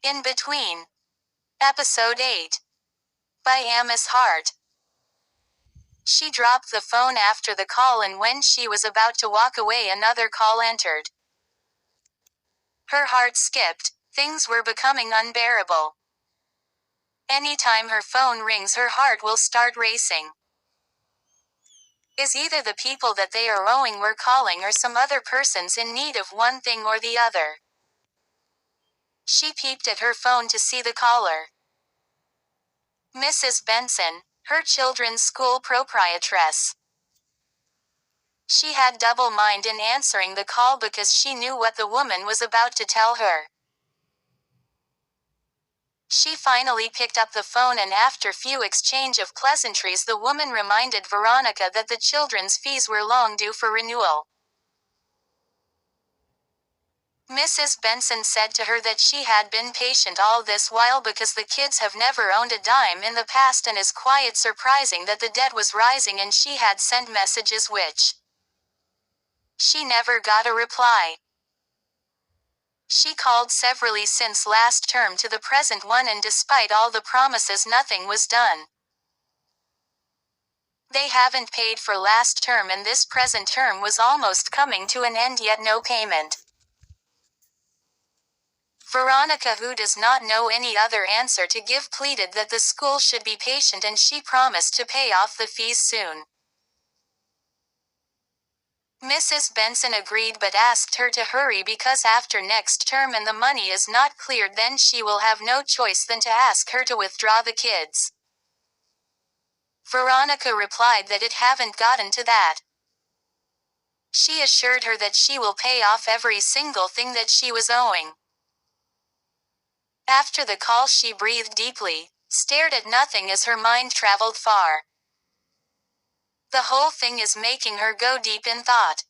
In Between. Episode 8. By AMAH'S. She dropped the phone after the call, and when she was about to walk away, another call entered. Her heart skipped. Things were becoming unbearable. Anytime her phone rings, her heart will start racing. Is either the people that they are owing were calling, or some other persons in need of one thing or the other. She peeped at her phone to see the caller. Mrs. Benson, her children's school proprietress. She had double mind in answering the call because she knew what the woman was about to tell her. She finally picked up the phone, and after few exchange of pleasantries, the woman reminded Veronica that the children's fees were long due for renewal. Mrs. Benson said to her that she had been patient all this while because the kids have never owned a dime in the past, and is quite surprising that the debt was rising, and she had sent messages which she never got a reply. She called severally since last term to the present one, and despite all the promises, nothing was done. They haven't paid for last term, and this present term was almost coming to an end, yet no payment. Veronica, who does not know any other answer to give, pleaded that the school should be patient, and she promised to pay off the fees soon. Mrs. Benson agreed, but asked her to hurry because after next term and the money is not cleared, then she will have no choice than to ask her to withdraw the kids. Veronica replied that it haven't gotten to that. She assured her that she will pay off every single thing that she was owing. After the call, she breathed deeply, stared at nothing as her mind traveled far. The whole thing is making her go deep in thought.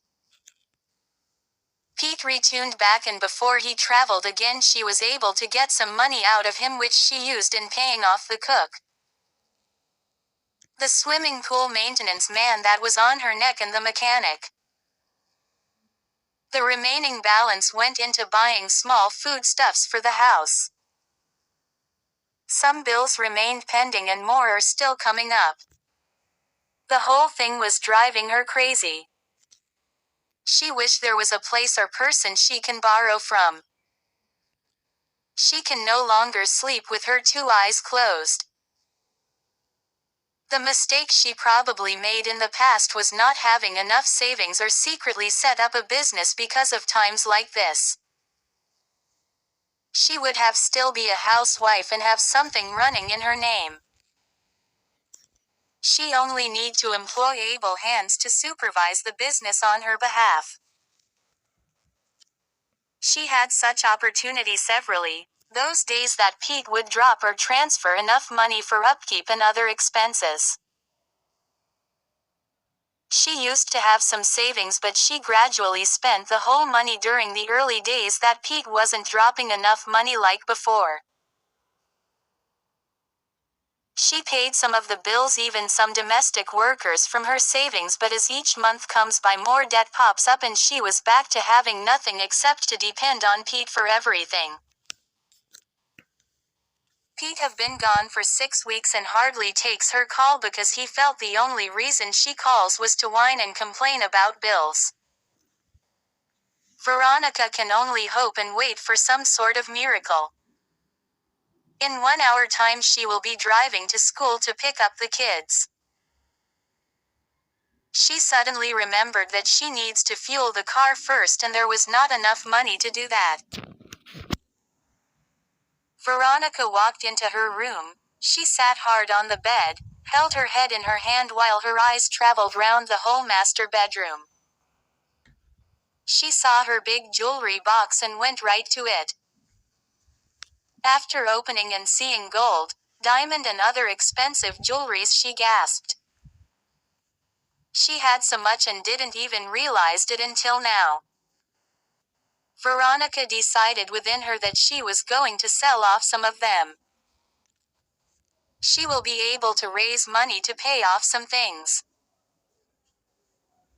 Pete returned back, and before he traveled again, she was able to get some money out of him, which she used in paying off the cook, the swimming pool maintenance man that was on her neck, and the mechanic. The remaining balance went into buying small foodstuffs for the house. Some bills remained pending, and more are still coming up. The whole thing was driving her crazy. She wished there was a place or person she can borrow from. She can no longer sleep with her two eyes closed. The mistake she probably made in the past was not having enough savings or secretly set up a business because of times like this. She would have still be a housewife and have something running in her name. She only need to employ able hands to supervise the business on her behalf. She had such opportunity severally, those days that Pete would drop or transfer enough money for upkeep and other expenses. She used to have some savings, but she gradually spent the whole money during the early days that Pete wasn't dropping enough money like before. She paid some of the bills, even some domestic workers, from her savings, but as each month comes by, more debt pops up, and she was back to having nothing except to depend on Pete for everything. Pete have been gone for 6 weeks and hardly takes her call because he felt the only reason she calls was to whine and complain about bills. Veronica can only hope and wait for some sort of miracle. In 1 hour time she will be driving to school to pick up the kids. She suddenly remembered that she needs to fuel the car first, and there was not enough money to do that. Veronica walked into her room. She sat hard on the bed, held her head in her hand while her eyes traveled round the whole master bedroom. She saw her big jewelry box and went right to it. After opening and seeing gold, diamond and other expensive jewelries, she gasped. She had so much and didn't even realize it until now. Veronica decided within her that she was going to sell off some of them. She will be able to raise money to pay off some things.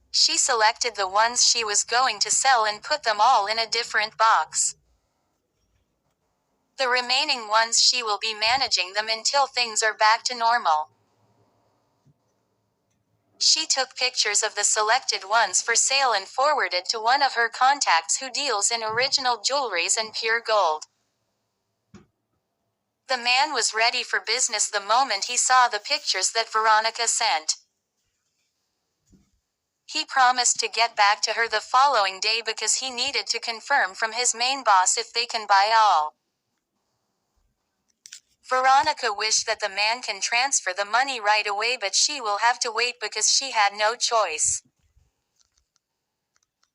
She selected the ones she was going to sell and put them all in a different box. The remaining ones she will be managing them until things are back to normal. She took pictures of the selected ones for sale and forwarded to one of her contacts who deals in original jewelries and pure gold. The man was ready for business the moment he saw the pictures that Veronica sent. He promised to get back to her the following day because he needed to confirm from his main boss if they can buy all. Veronica wished that the man can transfer the money right away, but she will have to wait because she had no choice.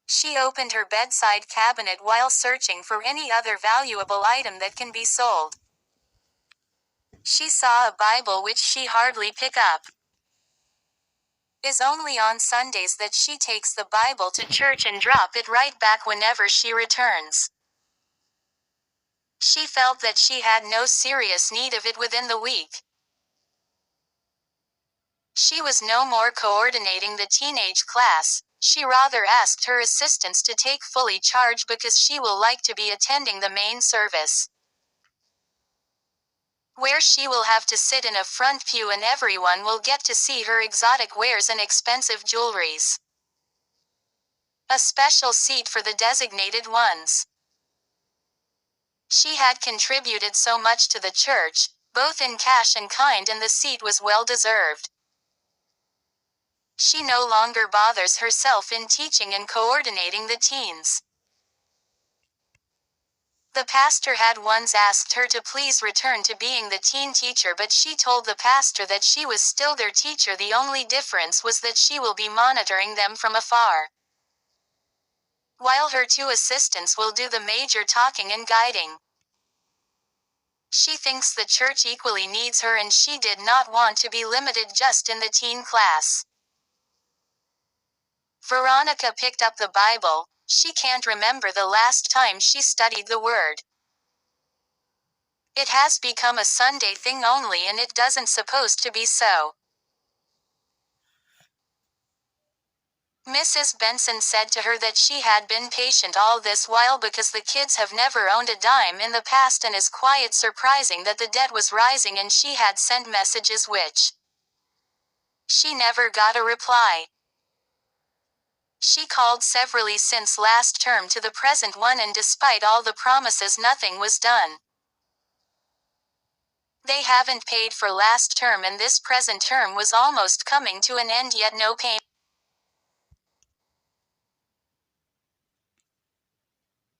She opened her bedside cabinet while searching for any other valuable item that can be sold. She saw a Bible which she hardly picked up. It's only on Sundays that she takes the Bible to church and drop it right back whenever she returns. She felt that she had no serious need of it within the week. She was no more coordinating the teenage class. She rather asked her assistants to take fully charge because she will like to be attending the main service, where she will have to sit in a front pew and everyone will get to see her exotic wares and expensive jewelries. A special seat for the designated ones. She had contributed so much to the church, both in cash and kind, and the seat was well deserved. She no longer bothers herself in teaching and coordinating the teens. The pastor had once asked her to please return to being the teen teacher, but she told the pastor that she was still their teacher. The only difference was that she will be monitoring them from afar, while her two assistants will do the major talking and guiding. She thinks the church equally needs her, and she did not want to be limited just in the teen class. Veronica picked up the Bible. She can't remember the last time she studied the Word. It has become a Sunday thing only, and it doesn't supposed to be so. Mrs. Benson said to her that she had been patient all this while because the kids have never owned a dime in the past, and is quite surprising that the debt was rising, and she had sent messages which she never got a reply. She called severally since last term to the present one, and despite all the promises nothing was done. They haven't paid for last term, and this present term was almost coming to an end, yet no payment.